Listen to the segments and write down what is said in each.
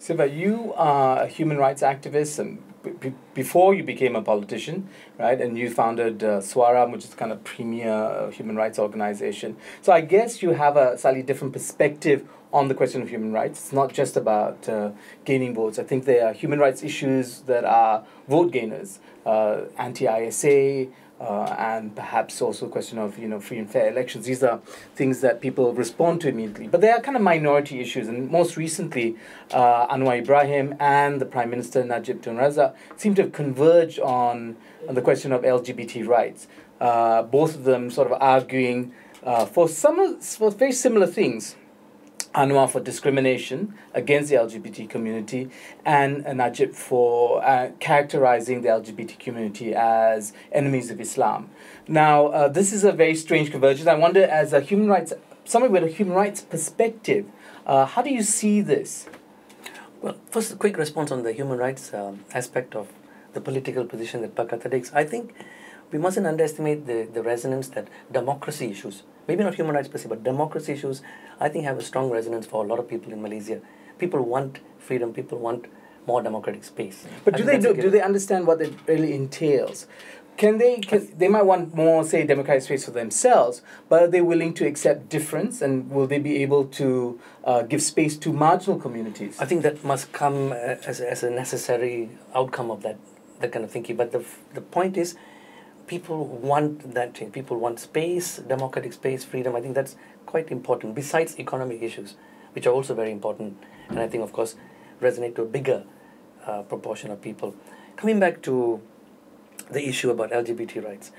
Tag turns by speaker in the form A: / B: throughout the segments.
A: Siva, you are a human rights activist, and before you became a politician, right? And you founded Swara, which is kind of premier human rights organization. So I guess you have a slightly different perspective on the question of human rights. It's not just about gaining votes. I think there are human rights issues that are vote gainers, anti-ISA, and perhaps also a question of free and fair elections. These are things that people respond to immediately. But they are kind of minority issues. And most recently, Anwar Ibrahim and the Prime Minister Najib and Razak seem to have converged on the question of LGBT rights. Both of them sort of arguing for very similar things. Anwar for discrimination against the LGBT community, and Najib for characterizing the LGBT community as enemies of Islam. Now, this is a very strange convergence. I wonder, as a someone with a human rights perspective, how do you see this?
B: Well, first, a quick response on the human rights aspect of the political position that Pakatan takes. I think we mustn't underestimate the resonance that democracy issues, maybe not human rights per se, but democracy issues, I think have a strong resonance for a lot of people in Malaysia. People want freedom, people want more democratic space.
A: But do they understand what it really entails? They might want more, say, democratic space for themselves, but are they willing to accept difference, and will they be able to give space to marginal communities?
B: I think that must come as a necessary outcome of that kind of thinking. But the point is, people want that change. People want space, democratic space, freedom. I think that's quite important, besides economic issues, which are also very important, and I think, of course, resonate to a bigger proportion of people. Coming back to the issue about LGBT rights,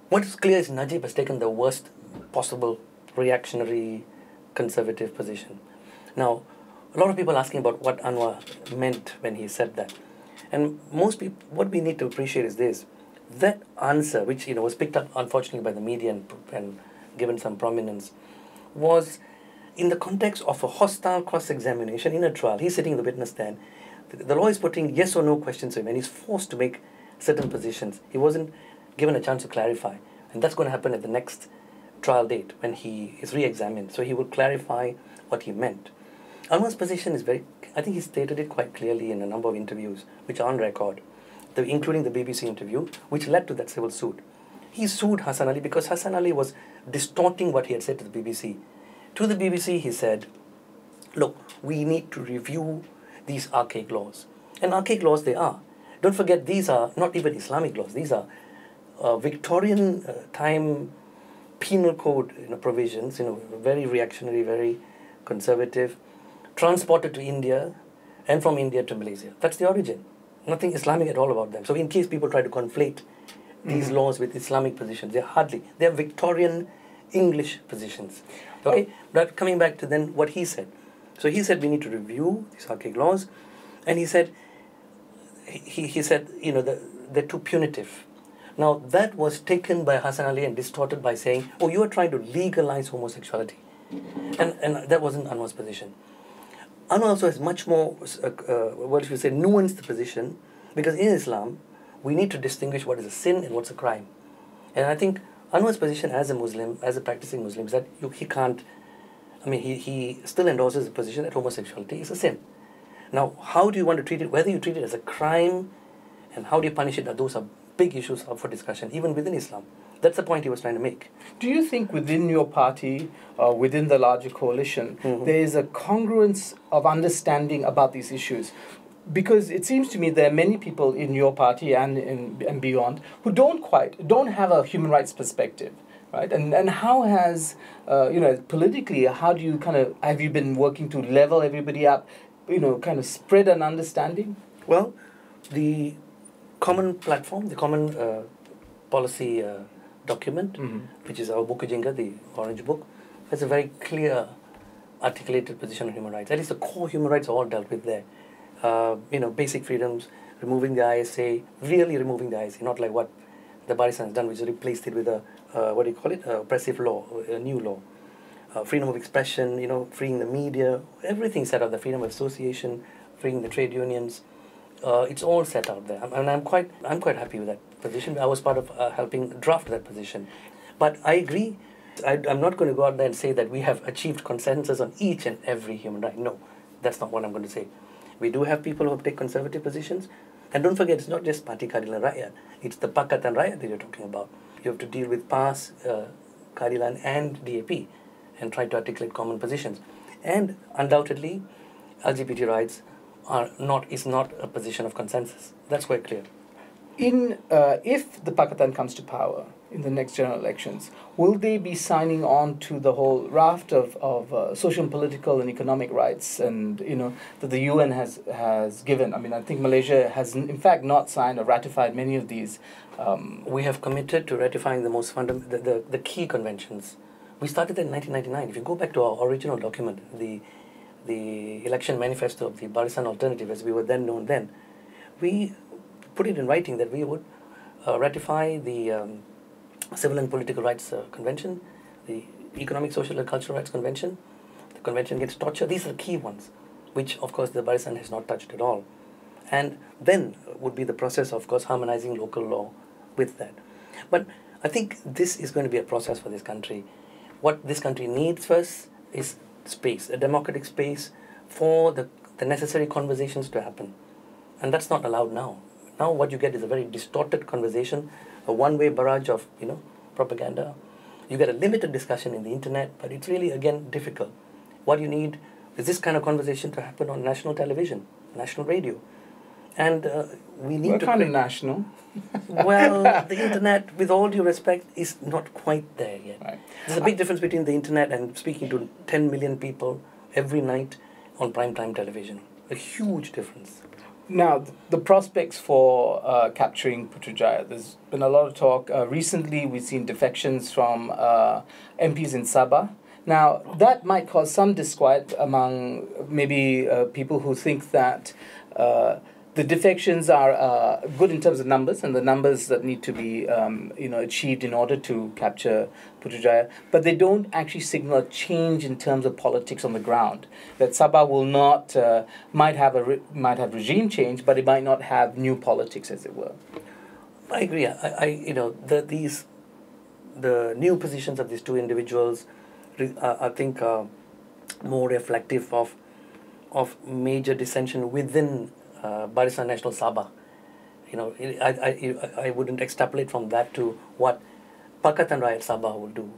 B: what is clear is Najib has taken the worst possible reactionary conservative position. Now, a lot of people are asking about what Anwar meant when he said that. And most people, what we need to appreciate is this: that answer, which was picked up unfortunately by the media and given some prominence, was in the context of a hostile cross-examination in a trial. He's sitting in the witness stand. The lawyer is putting yes or no questions to him, and he's forced to make certain positions. He wasn't given a chance to clarify, and that's going to happen at the next trial date when he is re-examined. So he will clarify what he meant. Anwar's position is I think he stated it quite clearly in a number of interviews, which are on record, including the BBC interview, which led to that civil suit. He sued Hassan Ali because Hassan Ali was distorting what he had said to the BBC. To the BBC, he said, look, we need to review these archaic laws. And archaic laws they are. Don't forget, these are not even Islamic laws. These are Victorian time penal code provisions, very reactionary, very conservative, transported to India and from India to Malaysia. That's the origin. Nothing Islamic at all about them. So in case people try to conflate these laws with Islamic positions, they're Victorian English positions. Okay, but coming back to then what he said. So he said we need to review these archaic laws, and he said they're too punitive. Now that was taken by Hassan Ali and distorted by saying, oh, you are trying to legalize homosexuality, and that wasn't Anwar's position. Anwar also has much more, nuanced position, because in Islam, we need to distinguish what is a sin and what's a crime. And I think Anwar's position as a Muslim, as a practicing Muslim, is that he still endorses the position that homosexuality is a sin. Now, how do you want to treat it? Whether you treat it as a crime and how do you punish it, those are big issues up for discussion, even within Islam. That's the point he was trying to make.
A: Do you think within your party, within the larger coalition, there is a congruence of understanding about these issues? Because it seems to me there are many people in your party and beyond who don't have a human rights perspective, right? And how has, politically, how do you have you been working to level everybody up, kind of spread an understanding?
B: Well, the common platform, the common policy document, which is our Buku Jingga, the Orange Book, has a very clear, articulated position on human rights. At least the core human rights are all dealt with there. Basic freedoms, removing the ISA, really removing the ISA, not like what the Barisan has done, which replaced it with a, oppressive law, a new law. Freedom of expression, freeing the media, everything set out, the freedom of association, freeing the trade unions. It's all set out there, and I'm quite happy with that position. I was part of helping draft that position. But I agree, I'm not going to go out there and say that we have achieved consensus on each and every human right. No, that's not what I'm going to say. We do have people who take conservative positions. And don't forget, it's not just Parti Keadilan Rakyat. It's the Pakatan Rakyat that you're talking about. You have to deal with PAS, Keadilan and DAP and try to articulate common positions. And undoubtedly, LGBT rights is not a position of consensus. That's quite clear.
A: If the Pakatan comes to power in the next general elections, will they be signing on to the whole raft of social, political, and economic rights, and that the UN has given? I mean, I think Malaysia has in fact not signed or ratified many of these.
B: We have committed to ratifying the most the key conventions. We started in 1999. If you go back to our original document, the election manifesto of the Barisan Alternative, as we were then known then, we put it in writing that we would ratify the Civil and Political Rights Convention, the Economic, Social and Cultural Rights Convention, the Convention Against Torture. These are the key ones, which of course the Barisan has not touched at all. And then would be the process of course harmonizing local law with that. But I think this is going to be a process for this country. What this country needs first is space, a democratic space for the necessary conversations to happen. And that's not allowed now. Now what you get is a very distorted conversation, a one-way barrage of propaganda. You get a limited discussion in the internet, but it's really, again, difficult. What you need is this kind of conversation to happen on national television, national radio. And we need to...
A: What kind of national?
B: Well, the internet, with all due respect, is not quite there yet. Right. There's a big difference between the internet and speaking to 10 million people every night on primetime television. A huge difference.
A: Now, the prospects for capturing Putrajaya, there's been a lot of talk. Recently, we've seen defections from MPs in Sabah. Now, that might cause some disquiet among maybe people who think that the defections are good in terms of numbers and the numbers that need to be achieved in order to capture Putrajaya, but they don't actually signal a change in terms of politics on the ground. That Sabah will not might have regime change, but it might not have new politics, as it were.
B: I agree. The new positions of these two individuals, I think, are more reflective of major dissension within Barisan Nasional Sabah. I wouldn't extrapolate from that to what Pakatan Rakyat Sabah will do.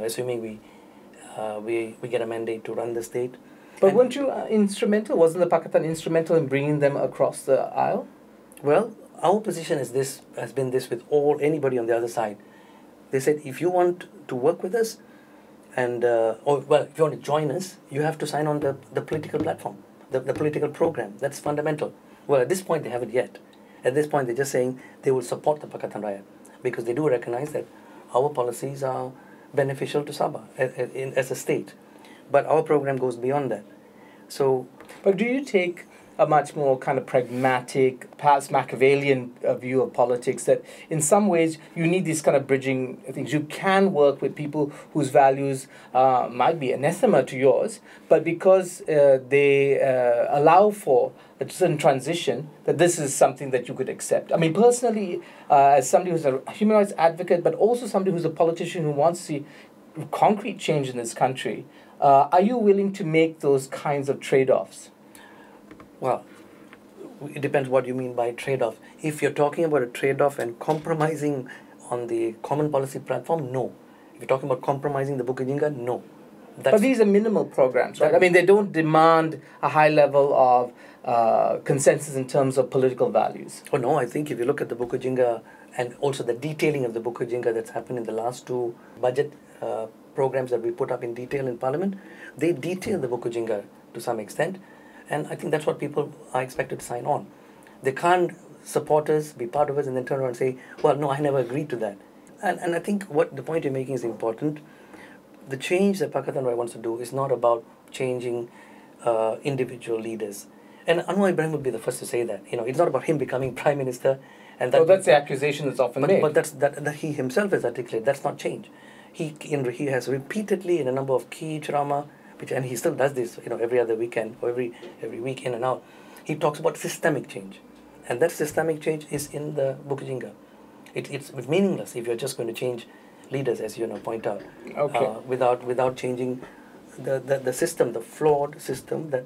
B: Assuming we get a mandate to run the state.
A: But weren't you instrumental? Wasn't the Pakatan instrumental in bringing them across the aisle?
B: Well, our position has been this with anybody on the other side. They said, if you want to work with us, and if you want to join us, you have to sign on the political platform. The political program. That's fundamental. Well, at this point, they haven't yet. At this point, they're just saying they will support the Pakatan Rakyat because they do recognize that our policies are beneficial to Sabah as a state. But our program goes beyond that.
A: But do you take a much more kind of pragmatic, perhaps Machiavellian view of politics, that in some ways you need these kind of bridging things? You can work with people whose values might be anathema to yours, but because they allow for a certain transition, that this is something that you could accept. I mean, personally, as somebody who's a human rights advocate, but also somebody who's a politician who wants to see concrete change in this country, are you willing to make those kinds of trade-offs?
B: Well, it depends what you mean by trade-off. If you're talking about a trade-off and compromising on the common policy platform, no. If you're talking about compromising the Bukit Jingga, no.
A: But these are minimal programs, right? I mean, they don't demand a high level of consensus in terms of political values.
B: Oh, no, I think if you look at the Bukit Jingga and also the detailing of the Bukit Jingga that's happened in the last two budget programs that we put up in detail in Parliament, they detail the Bukit Jingga to some extent. And I think that's what people are expected to sign on. They can't support us, be part of us, and then turn around and say, well, no, I never agreed to that. And I think what the point you're making is important. The change that Pakatan Rakyat wants to do is not about changing individual leaders. And Anwar Ibrahim would be the first to say that. It's not about him becoming prime minister. And
A: that's the accusation that's often made.
B: But that he himself has articulated. That's not change. He has repeatedly in a number of key drama, and he still does this, every other weekend or every week in and out. He talks about systemic change, and that systemic change is in the Bukit Jingga. It's meaningless if you're just going to change leaders, as you point out,
A: okay.
B: Without changing the system, the flawed system that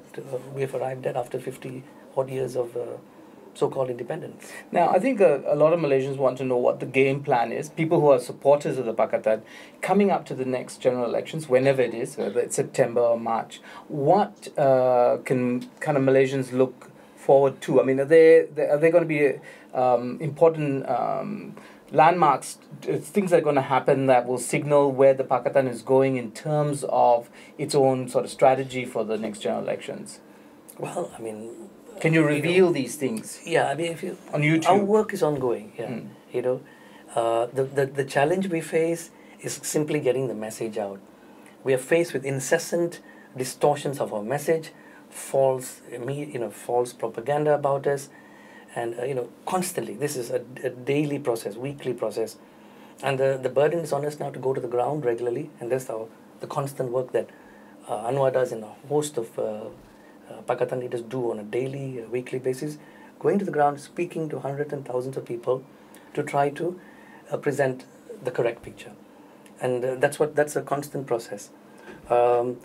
B: we've arrived at after 50 odd years of so-called independence.
A: Now, I think a lot of Malaysians want to know what the game plan is. People who are supporters of the Pakatan, coming up to the next general elections, whenever it is, whether it's September or March, what can kind of Malaysians look forward to? I mean, are there going to be important landmarks, things that are going to happen that will signal where the Pakatan is going in terms of its own sort of strategy for the next general elections?
B: Well, I mean...
A: Can you reveal these things?
B: Yeah, I mean, if you...
A: On YouTube?
B: Our work is ongoing, yeah. The challenge we face is simply getting the message out. We are faced with incessant distortions of our message, false propaganda about us, and constantly. This is a daily process, weekly process, and the burden is on us now to go to the ground regularly, and that's the constant work that Anwar does and a host of Pakatan leaders do on a daily, weekly basis, going to the ground, speaking to hundreds and thousands of people to try to present the correct picture, and that's a constant process. And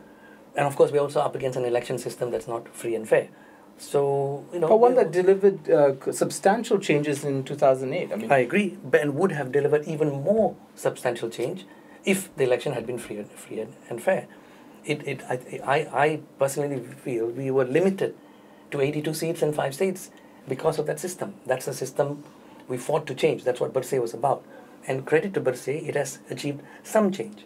B: of course, we're also up against an election system that's not free and fair. So,
A: but one that delivered substantial changes in 2008.
B: I agree, and would have delivered even more substantial change if the election had been free and fair. I personally feel we were limited to 82 seats in 5 states because of that system. That's the system we fought to change. That's what Bersih was about. And credit to Bersih, it has achieved some change.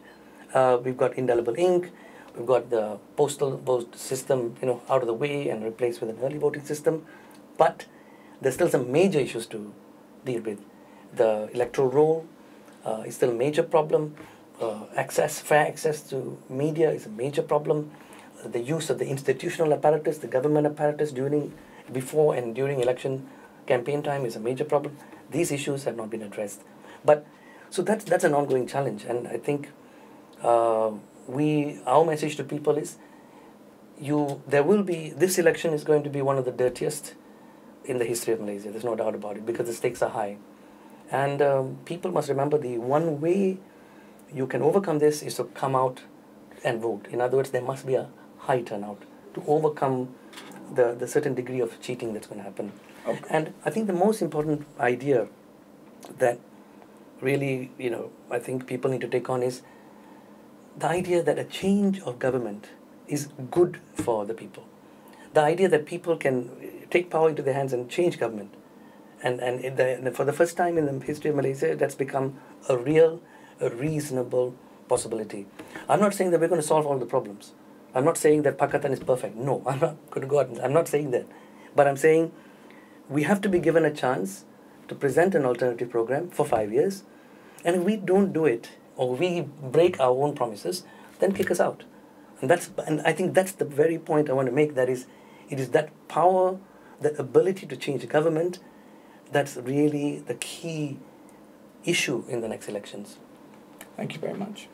B: We've got indelible ink. We've got the postal vote system, out of the way and replaced with an early voting system. But there's still some major issues to deal with. The electoral roll is still a major problem. Fair access to media is a major problem. The use of the institutional apparatus, the government apparatus before and during election campaign time is a major problem. These issues have not been addressed. So that's an ongoing challenge, and I think our message to people is this election is going to be one of the dirtiest in the history of Malaysia. There's no doubt about it, because the stakes are high. And people must remember the one way you can overcome this is to come out and vote. In other words, there must be a high turnout to overcome the certain degree of cheating that's going to happen. Okay. And I think the most important idea that really, I think people need to take on is the idea that a change of government is good for the people. The idea that people can take power into their hands and change government. And for the first time in the history of Malaysia, that's become a reasonable possibility. I'm not saying that we're going to solve all the problems. I'm not saying that Pakatan is perfect. No, I'm not going to go out and I'm not saying that. But I'm saying we have to be given a chance to present an alternative program for 5 years. And if we don't do it, or we break our own promises, then kick us out. And I think that's the very point I want to make. That is, it is that power, that ability to change government, that's really the key issue in the next elections.
A: Thank you very much.